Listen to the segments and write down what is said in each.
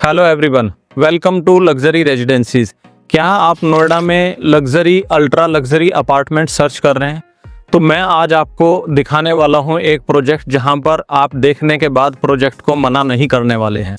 Hello everyone, welcome to luxury residencies. क्या आप नोएडा में luxury ultra luxury apartment search कर रहे हैं? तो मैं आज आपको दिखाने वाला हूं एक प्रोजेक्ट जहां पर आप देखने के बाद प्रोजेक्ट को मना नहीं करने वाले हैं।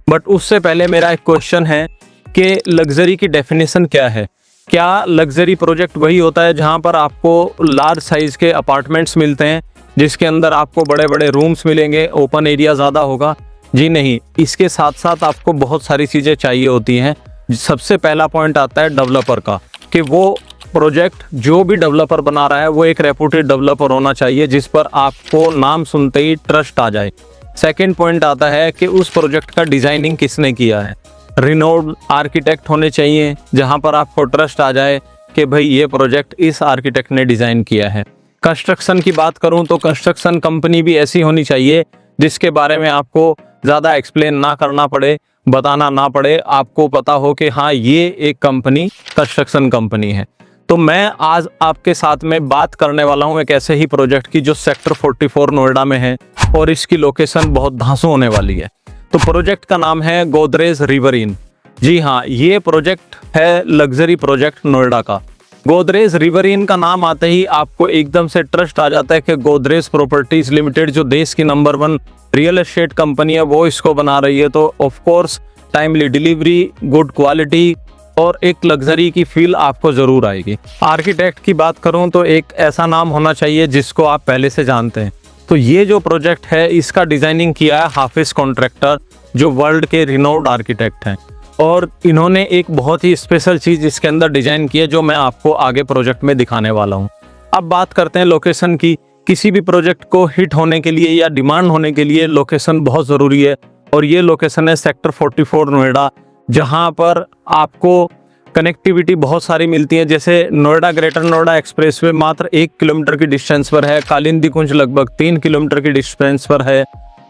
बट उससे पहले मेरा एक क्वेश्चन है कि लग्जरी की डेफिनेशन क्या है? क्या लग्जरी प्रोजेक्ट वही होता है जहां पर आपको लार्ज साइज़ के अपार्टमेंट्स मिलते हैं जिसके अंदर आपको बड़े बड़े रूम्स मिलेंगे, ओपन एरिया ज़्यादा होगा? जी नहीं, इसके साथ साथ आपको बहुत सारी चीज़ें चाहिए होती हैं। सबसे पहला पॉइंट आता है डेवलपर का, कि वो प्रोजेक्ट जो भी डेवलपर बना रहा है वो एक रेपुटेड डेवलपर होना चाहिए जिस पर आपको नाम सुनते ही ट्रस्ट आ जाए। सेकंड पॉइंट आता है कि उस प्रोजेक्ट का डिज़ाइनिंग किसने किया है। रिनोड आर्किटेक्ट होने चाहिए जहां पर आपको ट्रस्ट आ जाए कि भाई ये प्रोजेक्ट इस आर्किटेक्ट ने डिज़ाइन किया है। कंस्ट्रक्शन की बात करूं तो कंस्ट्रक्शन कंपनी भी ऐसी होनी चाहिए जिसके बारे में आपको ज़्यादा एक्सप्लेन ना करना पड़े, बताना ना पड़े, आपको पता हो कि हाँ ये एक कंपनी कंस्ट्रक्शन कंपनी है। तो मैं आज आपके साथ में बात करने वाला हूँ एक ऐसे ही प्रोजेक्ट की जो सेक्टर 44 नोएडा में है और इसकी लोकेशन बहुत धांसू होने वाली है। तो प्रोजेक्ट का नाम है गोदरेज रिवर इन। जी हाँ, ये प्रोजेक्ट है लग्जरी प्रोजेक्ट नोएडा का। गोदरेज रिवर इन का नाम आते ही आपको एकदम से ट्रस्ट आ जाता है कि गोदरेज प्रॉपर्टीज लिमिटेड जो देश की नंबर 1 रियल एस्टेट कंपनी है वो इसको बना रही है। तो of course timely delivery, good quality और एक लग्जरी की फील आपको ज़रूर आएगी। आर्किटेक्ट की बात करूं तो एक ऐसा नाम होना चाहिए जिसको आप पहले से जानते हैं। तो ये जो प्रोजेक्ट है इसका डिज़ाइनिंग किया है हाफिज कॉन्ट्रैक्टर, जो वर्ल्ड के रिनोड आर्किटेक्ट हैं। और इन्होंने एक बहुत ही स्पेशल चीज़ इसके अंदर डिज़ाइन की है जो मैं आपको आगे प्रोजेक्ट में दिखाने वाला हूँ। अब बात करते हैं लोकेशन की। किसी भी प्रोजेक्ट को हिट होने के लिए या डिमांड होने के लिए लोकेशन बहुत ज़रूरी है और ये लोकेशन है सेक्टर 44 नोएडा, जहाँ पर आपको कनेक्टिविटी बहुत सारी मिलती है। जैसे नोएडा ग्रेटर नोएडा एक्सप्रेसवे मात्र 1 किलोमीटर की डिस्टेंस पर है, कालिंदी कुंज लगभग 3 किलोमीटर की डिस्टेंस पर है।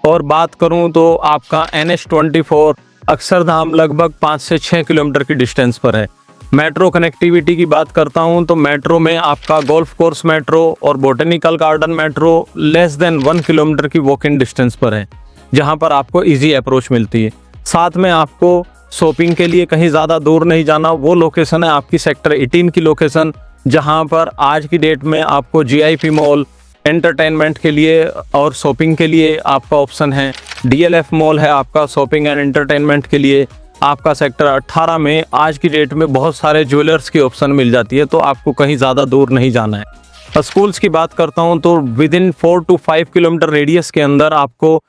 और बात करूँ तो आपका NH24 अक्षरधाम लगभग 5 से 6 किलोमीटर की डिस्टेंस पर है। मेट्रो कनेक्टिविटी की बात करता हूं तो मेट्रो में आपका गोल्फ कोर्स मेट्रो और botanical garden metro less than 1 kilometre की वॉक इन डिस्टेंस पर है, जहां पर आपको इजी अप्रोच मिलती है। साथ में आपको शॉपिंग के लिए कहीं ज़्यादा दूर नहीं जाना, वो लोकेशन है आपकी सेक्टर 18 की लोकेशन, जहां पर आज की डेट में आपको GIP मॉल एंटरटेनमेंट के लिए और शॉपिंग के लिए आपका ऑप्शन है। DLF मॉल है आपका शॉपिंग एंड एंटरटेनमेंट के लिए। आपका सेक्टर 18 में आज की डेट में बहुत सारे ज्वेलर्स की ऑप्शन मिल जाती है, तो आपको कहीं ज़्यादा दूर नहीं जाना है। स्कूल्स की बात करता हूं तो with in 4 to 5 kilometre radius के अंदर आपको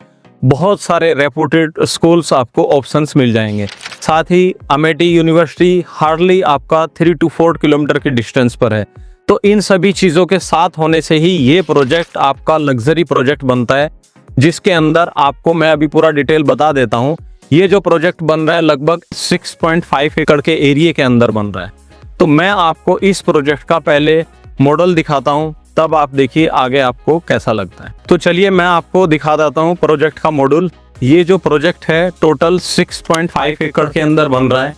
बहुत सारे रेपुटेड स्कूल्स आपको ऑप्शंस मिल जाएंगे। साथ ही अमेठी यूनिवर्सिटी हार्डली आपका 3 to 4 किलोमीटर की डिस्टेंस पर है। तो इन सभी चीज़ों के साथ होने से ही ये प्रोजेक्ट आपका लग्जरी प्रोजेक्ट बनता है, जिसके अंदर आपको मैं अभी पूरा डिटेल बता देता हूँ। ये जो प्रोजेक्ट बन रहा है लगभग 6.5 एकड़ के एरिया के अंदर बन रहा है। तो मैं आपको इस प्रोजेक्ट का पहले मॉडल दिखाता हूँ, तब आप देखिए आगे आपको कैसा लगता है। तो चलिए मैं आपको दिखा देता हूँ प्रोजेक्ट का मॉडल। ये जो प्रोजेक्ट है टोटल 6.5 एकड़ के अंदर बन रहा है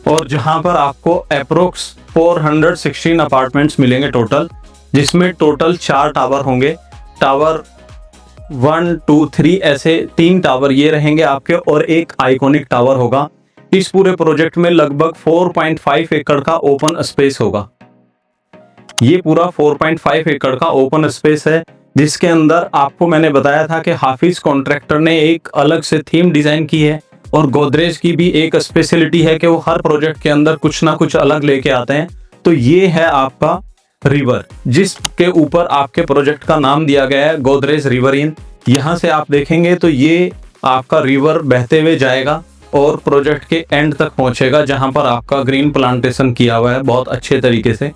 और जहाँ पर आपको अप्रोक्स 416 अपार्टमेंट्स मिलेंगे टोटल, जिसमें टोटल 4 टावर होंगे। टावर 1, 2, 3 ऐसे 3 टावर ये रहेंगे आपके और एक आइकॉनिक टावर होगा। इस पूरे प्रोजेक्ट में लगभग 4.5 एकड़ का ओपन स्पेस होगा। ये पूरा 4.5 एकड़ का ओपन स्पेस है, जिसके अंदर आपको मैंने बताया था कि हाफिज कॉन्ट्रैक्टर ने एक अलग से थीम डिजाइन की है और गोदरेज की भी एक स्पेशलिटी है कि वो हर प्रोजेक्ट के अंदर कुछ ना कुछ अलग लेके आते हैं। तो ये है आपका रिवर, जिसके ऊपर आपके प्रोजेक्ट का नाम दिया गया है गोदरेज रिवर इन। यहाँ से आप देखेंगे तो ये आपका रिवर बहते हुए जाएगा और प्रोजेक्ट के एंड तक पहुँचेगा, जहाँ पर आपका ग्रीन प्लांटेशन किया हुआ है बहुत अच्छे तरीके से।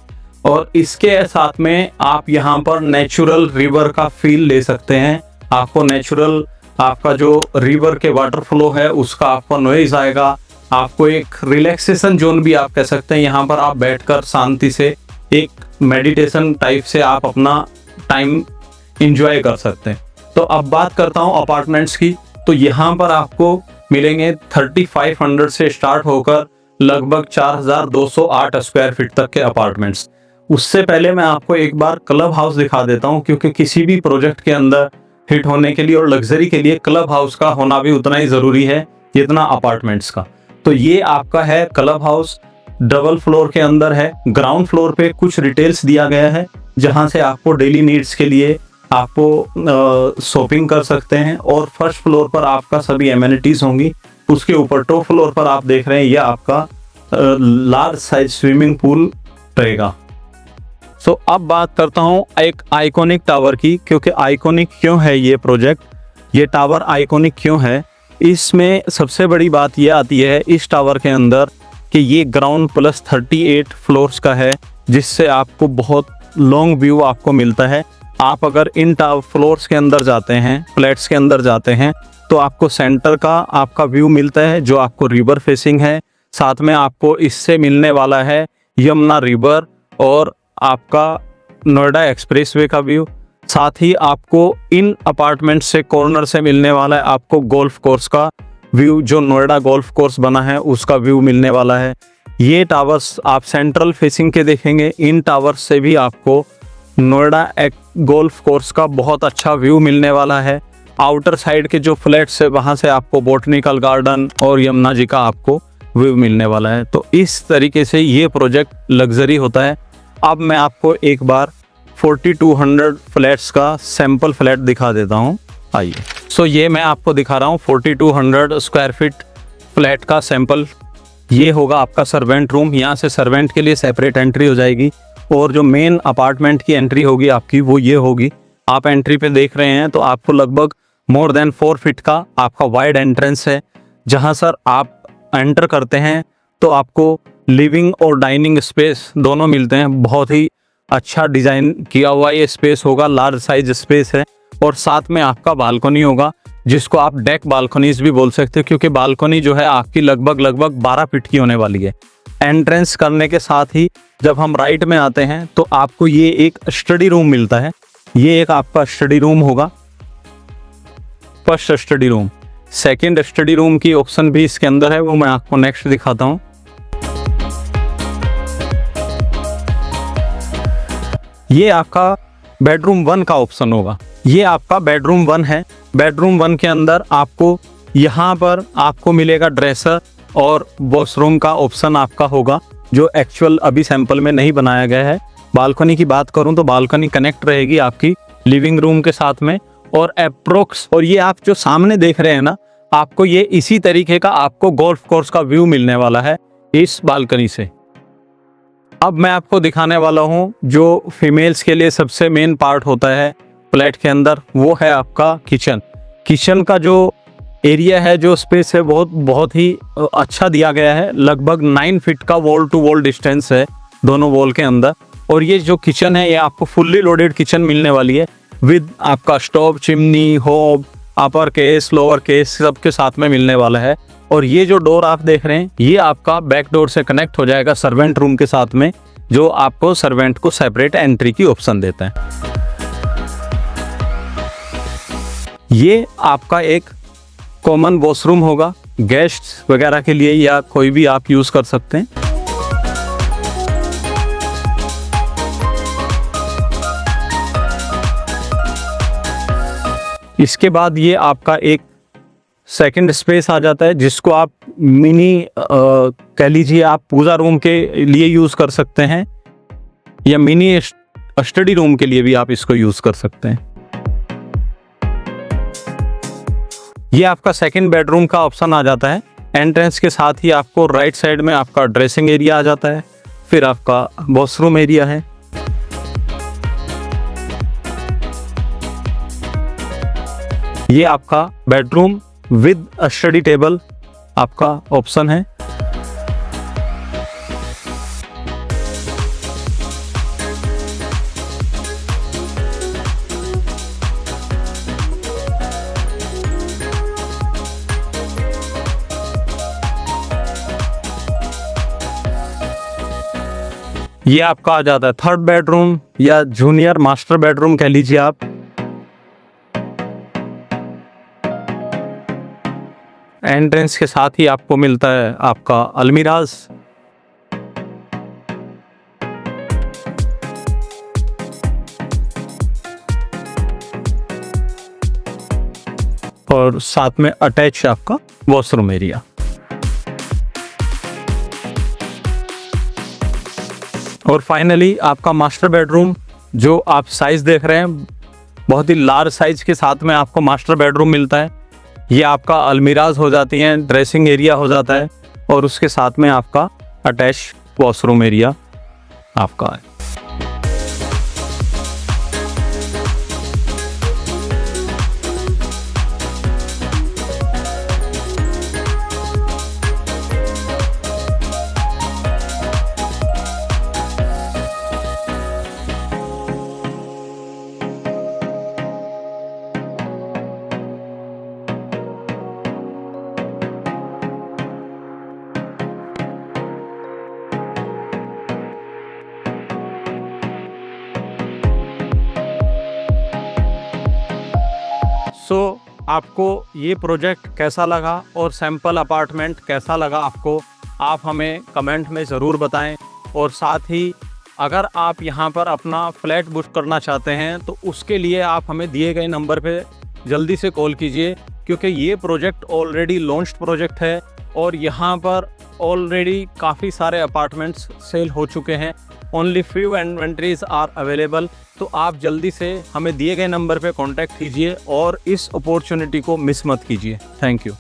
और इसके साथ में आप यहाँ पर नेचुरल रिवर का फील ले सकते हैं। आपको नेचुरल आपका जो रिवर के वाटर फ्लो है उसका आपको नॉइज आएगा। आपको एक रिलैक्सेशन जोन भी आप कह सकते हैं, यहाँ पर आप बैठकर शांति से एक मेडिटेशन टाइप से आप अपना टाइम इंजॉय कर सकते हैं। तो अब बात करता हूँ अपार्टमेंट्स की। तो यहाँ पर आपको मिलेंगे 3500 से स्टार्ट होकर लगभग 4208 स्क्वायर फीट तक के अपार्टमेंट्स। उससे पहले मैं आपको एक बार क्लब हाउस दिखा देता हूँ, क्योंकि किसी भी प्रोजेक्ट के अंदर हिट होने के लिए और लग्जरी के लिए क्लब हाउस का होना भी उतना ही ज़रूरी है। जितना अपार्टमेंट्स का। तो ये आपका है क्लब हाउस, डबल फ्लोर के अंदर है। ग्राउंड फ्लोर पे कुछ डिटेल्स दिया गया है जहां से आपको डेली नीड्स के लिए आपको शॉपिंग कर सकते हैं। और फर्स्ट फ्लोर पर आपका सभी एमिनिटीज होंगी। उसके ऊपर टॉप फ्लोर पर आप देख रहे हैं ये आपका लार्ज साइज स्विमिंग पूल रहेगा। सो अब बात करता हूँ एक आइकॉनिक टावर की, क्योंकि आइकॉनिक क्यों है ये प्रोजेक्ट, ये टावर आइकॉनिक क्यों है। इसमें सबसे बड़ी बात ये आती है इस टावर के अंदर कि ये ग्राउंड प्लस 38 फ्लोर्स का है, जिससे आपको बहुत लॉन्ग व्यू आपको मिलता है। आप अगर इन फ्लोर्स के अंदर जाते हैं, फ्लैट्स के अंदर जाते हैं, तो आपको सेंटर का आपका व्यू मिलता है जो आपको रिवर फेसिंग है। साथ में आपको इससे मिलने वाला है यमुना रिवर और आपका नोएडा एक्सप्रेसवे का व्यू। साथ ही आपको इन अपार्टमेंट से कॉर्नर से मिलने वाला है आपको गोल्फ कोर्स का व्यू, जो नोएडा गोल्फ कोर्स बना है उसका व्यू मिलने वाला है। ये टावर्स आप सेंट्रल फेसिंग के देखेंगे, इन टावर्स से भी आपको नोएडा गोल्फ कोर्स का बहुत अच्छा व्यू मिलने वाला है। आउटर साइड के जो फ्लैट्स है वहाँ से आपको बोटनिकल गार्डन और यमुना जी का आपको व्यू मिलने वाला है। तो इस तरीके से ये प्रोजेक्ट लग्जरी होता है। अब मैं आपको एक बार 4200 फ्लैट्स का सैंपल फ्लैट दिखा देता हूँ, आइए। सो ये मैं आपको दिखा रहा हूँ 4200 स्क्वायर फीट फ्लैट का सैंपल। ये होगा आपका सर्वेंट रूम, यहाँ से सर्वेंट के लिए सेपरेट एंट्री हो जाएगी। और जो मेन अपार्टमेंट की एंट्री होगी आपकी वो ये होगी। आप एंट्री पे देख रहे हैं तो आपको लगभग मोर देन 4 फीट का आपका वाइड एंट्रेंस है, जहाँ सर आप एंटर करते हैं तो आपको लिविंग और डाइनिंग स्पेस दोनों मिलते हैं। बहुत ही अच्छा डिज़ाइन किया हुआ ये स्पेस होगा, लार्ज साइज स्पेस है। और साथ में आपका बालकनी होगा, जिसको आप डेक बालकनीज भी बोल सकते हो, क्योंकि बालकनी जो है आपकी लगभग 12 फीट की होने वाली है। एंट्रेंस करने के साथ ही जब हम राइट में आते हैं तो आपको ये एक स्टडी रूम मिलता है। ये एक आपका स्टडी रूम होगा, first study room. Second study room की ऑप्शन भी इसके अंदर है, वो मैं आपको नेक्स्ट दिखाता हूँ। ये आपका बेडरूम 1 का ऑप्शन होगा। ये आपका बेडरूम 1 है। बेडरूम 1 के अंदर आपको यहाँ पर आपको मिलेगा ड्रेसर और वॉशरूम का ऑप्शन आपका होगा, जो एक्चुअल अभी सैंपल में नहीं बनाया गया है। बालकनी की बात करूं तो बालकनी कनेक्ट रहेगी आपकी लिविंग रूम के साथ में। और अप्रोक्स, और ये आप जो सामने देख रहे हैं ना, आपको ये इसी तरीके का आपको गोल्फ कोर्स का व्यू मिलने वाला है इस बालकनी से। अब मैं आपको दिखाने वाला हूं जो फीमेल्स के लिए सबसे मेन पार्ट होता है फ्लैट के अंदर, वो है आपका किचन। किचन का जो एरिया है, जो स्पेस है, बहुत ही अच्छा दिया गया है। लगभग 9 फीट का वॉल टू वॉल डिस्टेंस है दोनों वॉल के अंदर। और ये जो किचन है ये आपको फुल्ली लोडेड किचन मिलने वाली है, विद आपका स्टोव, चिमनी, होब, अपर केस, लोअर केस सब के साथ में मिलने वाला है। और ये जो डोर आप देख रहे हैं ये आपका बैक डोर से कनेक्ट हो जाएगा सर्वेंट रूम के साथ में, जो आपको सर्वेंट को सेपरेट एंट्री की ऑप्शन देता है। ये आपका एक कॉमन वॉशरूम होगा, गेस्ट वगैरह के लिए या कोई भी आप यूज कर सकते हैं। इसके बाद ये आपका एक सेकंड स्पेस आ जाता है, जिसको आप मिनी कह लीजिए आप पूजा रूम के लिए यूज कर सकते हैं, या मिनी स्टडी रूम के लिए भी आप इसको यूज कर सकते हैं। ये आपका सेकंड बेडरूम का ऑप्शन आ जाता है। एंट्रेंस के साथ ही आपको राइट साइड में आपका ड्रेसिंग एरिया आ जाता है, फिर आपका वॉशरूम एरिया है। ये आपका बेडरूम विद स्टडी टेबल आपका ऑप्शन है। ये आपका आ जाता है थर्ड बेडरूम या जूनियर मास्टर बेडरूम कह लीजिए आप। एंट्रेंस के साथ ही आपको मिलता है आपका अलमीराज। और साथ में अटैच आपका वॉशरूम एरिया। और फाइनली आपका मास्टर बेडरूम जो आप साइज देख रहे हैं, बहुत ही लार्ज साइज के साथ में आपको मास्टर बेडरूम मिलता है। ये आपका अलमीराज हो जाती हैं, ड्रेसिंग एरिया हो जाता है और उसके साथ में आपका अटैच वॉशरूम एरिया आपका है। आपको ये प्रोजेक्ट कैसा लगा और सैंपल अपार्टमेंट कैसा लगा आपको, आप हमें कमेंट में ज़रूर बताएं। और साथ ही अगर आप यहाँ पर अपना फ्लैट बुक करना चाहते हैं तो उसके लिए आप हमें दिए गए नंबर पे जल्दी से कॉल कीजिए, क्योंकि ये प्रोजेक्ट ऑलरेडी लॉन्च्ड प्रोजेक्ट है और यहाँ पर ऑलरेडी काफ़ी सारे अपार्टमेंट्स सेल हो चुके हैं। Only few inventories are available. तो आप जल्दी से हमें दिए गए नंबर पे कांटेक्ट कीजिए और इस अपॉर्चुनिटी को मिस मत कीजिए। Thank you.